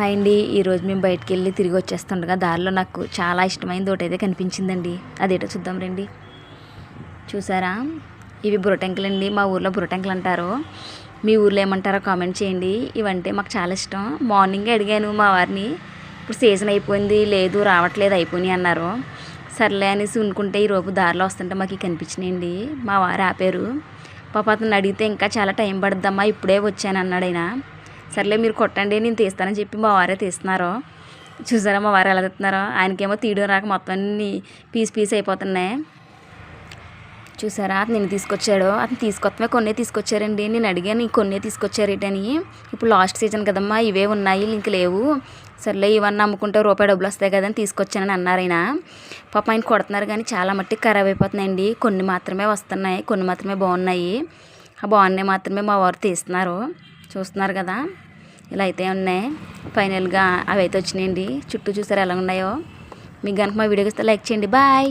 Hi అండి. ఈరోజు మేము బయటికి వెళ్ళి తిరిగి వచ్చేస్తుండగా దారిలో నాకు చాలా ఇష్టమైనది ఒకటైతే కనిపించిందండి. అదేటో చూద్దాం రండి. చూసారా, ఇవి బుర్రటెంకలు అండి. మా ఊర్లో బుర్రటెంకలు అంటారు. మీ ఊర్లో ఏమంటారో కామెంట్ చేయండి. ఇవంటే మాకు చాలా ఇష్టం. మార్నింగే అడిగాను మా వారిని, ఇప్పుడు సీజన్ అయిపోయింది, లేదు రావట్లేదు, అయిపోయినాయి అన్నారు. సర్లే అనేసి ఉనుకుంటే ఈరోజు దారిలో వస్తుంటే మాకు కనిపించినాయండి. మా వారు ఆపారు. పాప అతను అడిగితే ఇంకా చాలా టైం పడుద్దమ్మా, ఇప్పుడే వచ్చాను అన్నాడు ఆయన. సర్లే మీరు కొట్టండి, నేను తీస్తానని చెప్పి మా వారే తీస్తున్నారు. చూసారా మా వారు ఎలా తీస్తున్నారో. ఆయనకేమో తీయడం రాక మొత్తం అన్ని పీస్ అయిపోతున్నాయి. చూసారా, నేను తీసుకొచ్చాడు. అతను తీసుకొత్తమే కొన్నే తీసుకొచ్చారండి. నేను అడిగాను కొన్నే తీసుకొచ్చారేటని. ఇప్పుడు లాస్ట్ సీజన్ కదమ్మా, ఇవే ఉన్నాయి, ఇంక లేవు. సర్లే ఇవన్నీ అమ్ముకుంటే రూపాయి డబ్బులు వస్తాయి కదని తీసుకొచ్చానని అన్నారు ఆయన. పాప ఆయన కొడుతున్నారు కానీ చాలా మట్టికి ఖరాబ్ అయిపోతున్నాయండి. కొన్ని మాత్రమే వస్తున్నాయి, కొన్ని మాత్రమే బాగున్నాయి. ఆ బాగున్నాయి మాత్రమే మా వారు తీస్తున్నారు. చూస్తున్నారు కదా, ఇలా అయితే ఉన్నాయి. ఫైనల్గా అవి అయితే వచ్చినాయండి. చుట్టూ చూసారు ఎలా ఉన్నాయో. మీకు కనుక మా వీడియోకి ఇస్తే లైక్ చేయండి. బాయ్.